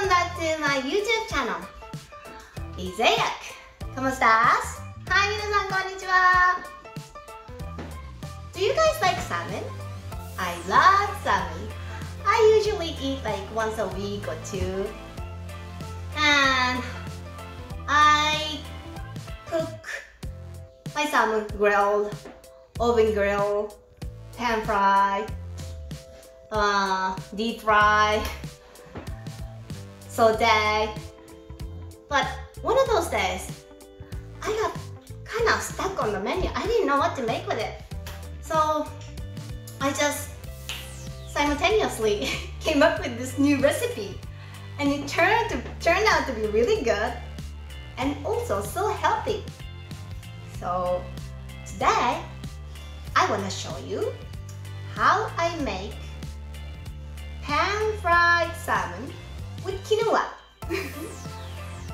Welcome back to my YouTube channel. Izeiak. ¿Cómo estás? Hi, 皆さんこんにちは。Do you guys like salmon? I love salmon. I usually eat like once a week or two. And I cook my salmon grilled, oven grill, pan fry, deep fry, saute. But one of those days, I got kind of stuck on the menu. I didn't know what to make with it. So I just simultaneously came up with this new recipe. And it turned out to be really good and also so healthy. So today, I want to show you how I make pan-fried salmon with quinoa.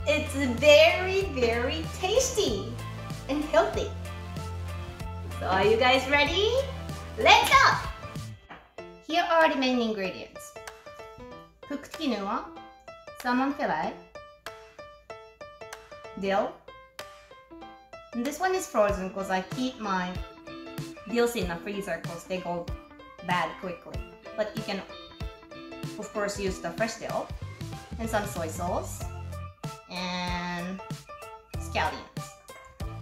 It's very, very tasty and healthy. So are you guys ready? Let's go! Here are the main ingredients. Cooked quinoa, salmon fillet, dill. And this one is frozen because I keep my dills in the freezer because they go bad quickly. But you can, of course, use the fresh dill. And some soy sauce and scallions.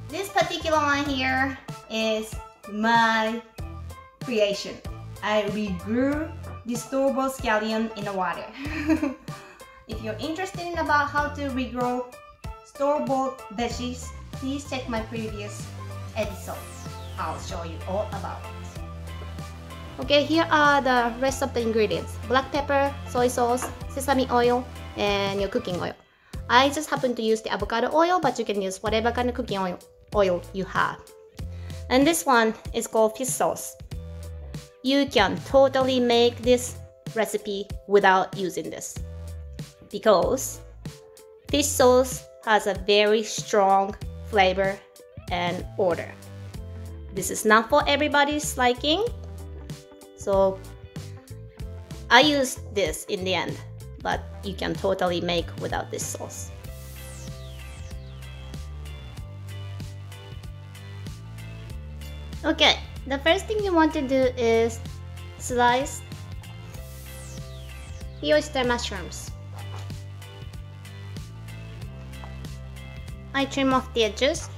This particular one here is my creation. I regrew the store-bought scallion in the water. If you're interested in about how to regrow store-bought veggies, please check my previous episodes. I'll show you all about it. Okay, here are the rest of the ingredients. Black pepper, soy sauce, sesame oil, and your cooking oil. I just happen to use the avocado oil, but you can use whatever kind of cooking oil you have. And this one is called fish sauce. You can totally make this recipe without using this, because fish sauce has a very strong flavor and odor. This is not for everybody's liking, so I used this in the end, but you can totally make without this sauce. Okay, the first thing you want to do is slice the oyster mushrooms. I trim off the edges.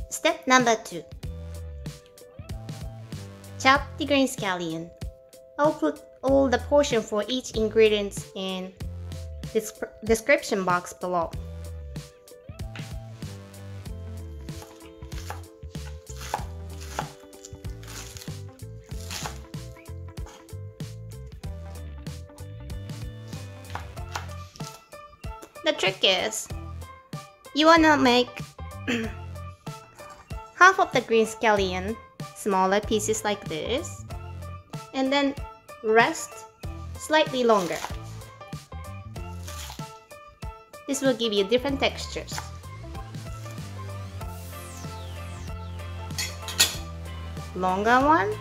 Step number 2. Chop the green scallion. I'll put all the portion for each ingredient in this description box below. The trick is, you wanna make half of the green scallion smaller pieces like this, and then rest slightly longer. This will give you different textures. Longer one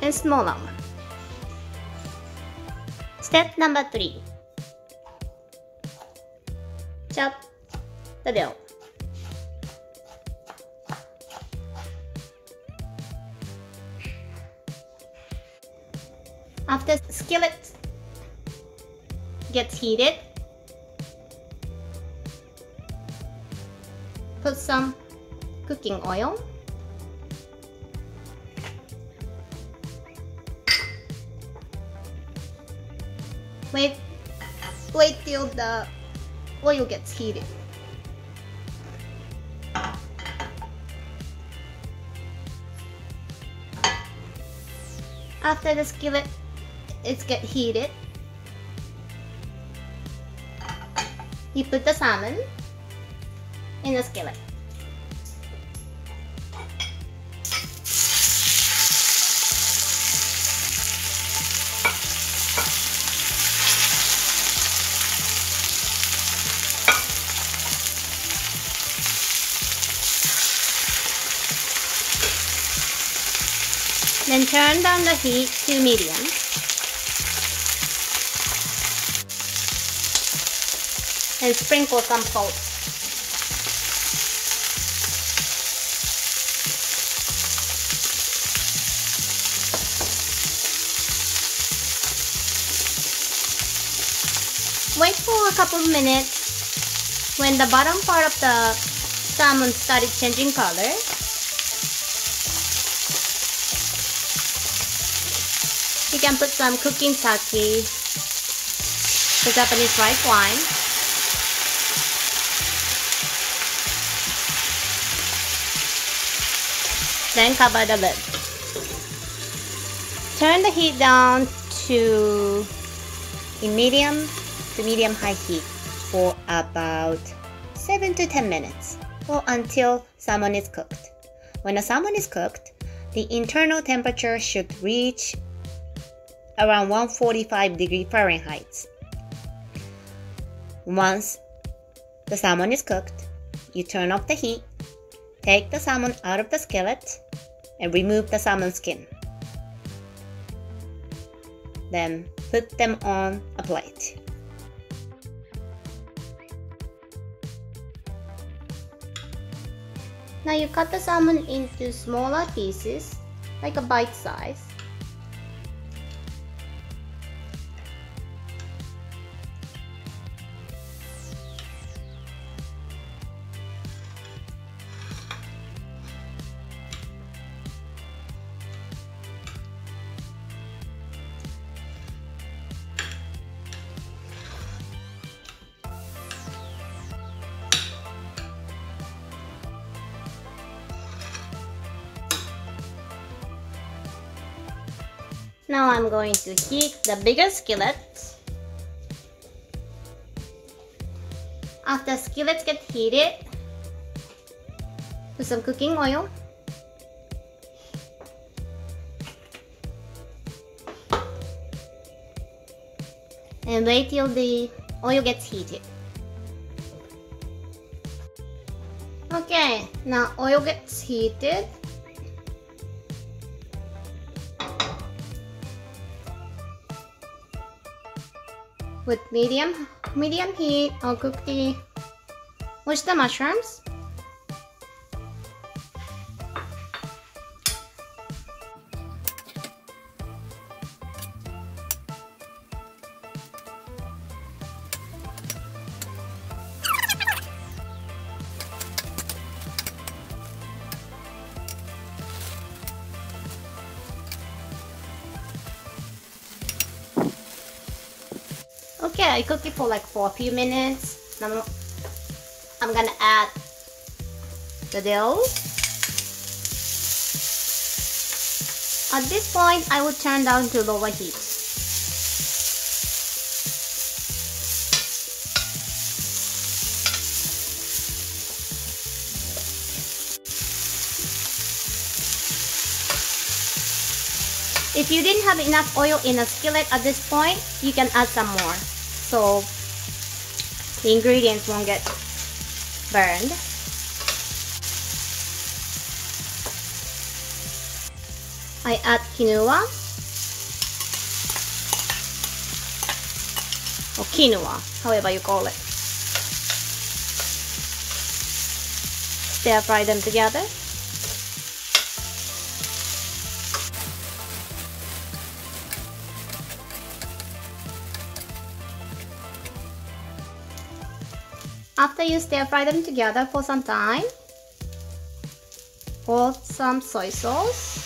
and smaller one. Step number 3. Chop the dill. After the skillet gets heated, put some cooking oil. Wait till the oil gets heated. After the skillet gets heated, you put the salmon in the skillet. Then turn down the heat to medium. And sprinkle some salt. Wait for a couple of minutes. When the bottom part of the salmon started changing color, you can put some cooking sake, the Japanese rice wine. Then cover the lid. Turn the heat down to medium to medium high heat for about 7 to 10 minutes or until salmon is cooked. When the salmon is cooked, the internal temperature should reach around 145 degrees Fahrenheit. Once the salmon is cooked, you turn off the heat, take the salmon out of the skillet, and remove the salmon skin. Then put them on a plate. Now you cut the salmon into smaller pieces, like a bite size. Now I'm going to heat the bigger skillet. After skillets get heated, put some cooking oil. And wait till the oil gets heated. Okay, now oil gets heated. With medium heat, I'll cook the oyster mushrooms. Okay, I cook it for a few minutes. Now I'm gonna add the dill. At this point, I will turn down to lower heat. If you didn't have enough oil in a skillet at this point, you can add some more, so the ingredients won't get burned. I add quinoa or quinoa, however you call it. Stir fry them together. After you stir fry them together for some time, pour some soy sauce.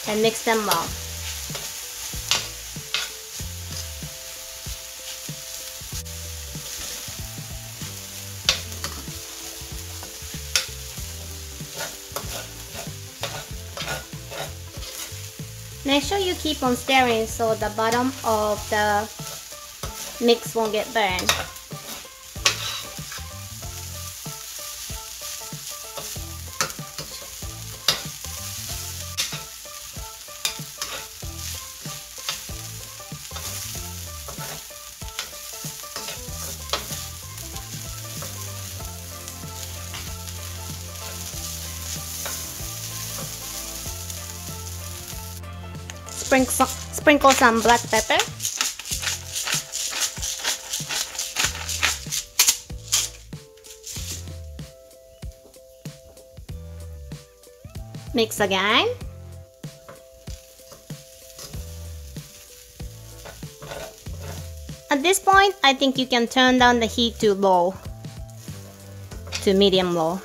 And mix them well. Make sure you keep on stirring so the bottom of the mix won't get burned. sprinkle some black pepper. Mix again. At this point, I think you can turn down the heat to low, to medium low.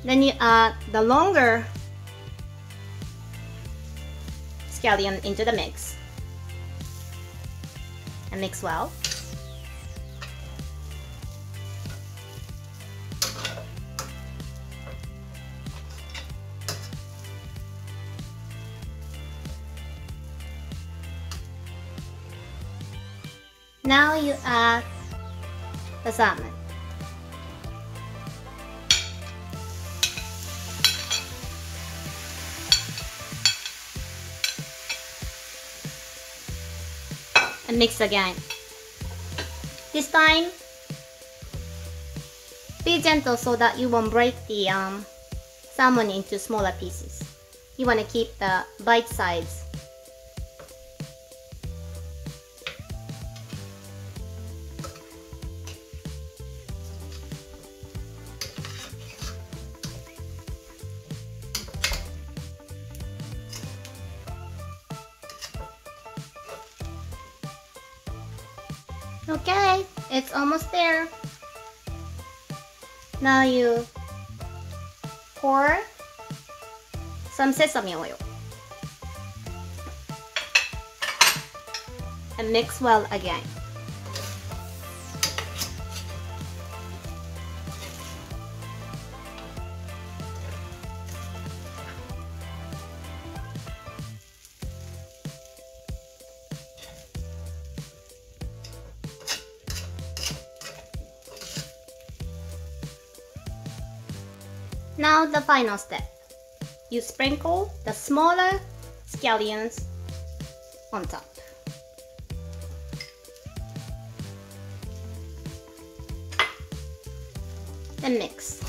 Then you add the longer scallion into the mix and mix well. Now you add the salmon. And mix again. This time, be gentle so that you won't break the salmon into smaller pieces. You want to keep the bite size. Okay, it's almost there. Now you pour some sesame oil and mix well again. Now the final step. You sprinkle the smaller scallions on top. Then mix.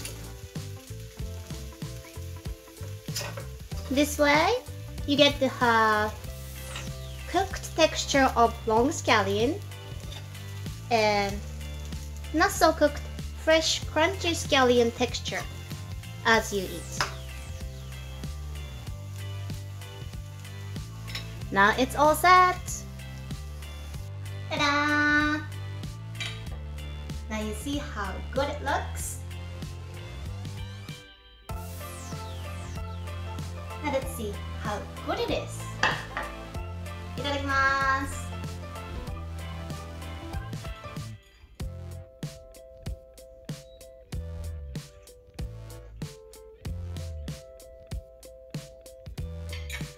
This way, you get to have cooked texture of long scallion and not so cooked, fresh, crunchy scallion texture as you eat. Now it's all set. Ta-da! Now you see how good it looks. Now let's see how good it is. Itadakimasu.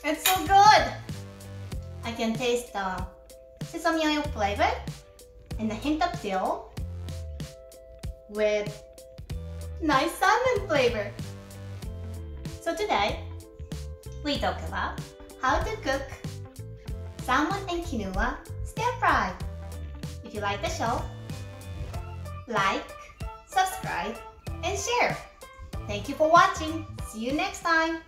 It's so good! I can taste the sesame oil flavor and a hint of dill with nice salmon flavor. So today, we talk about how to cook salmon and quinoa stir fry. If you like the show, like, subscribe, and share. Thank you for watching. See you next time.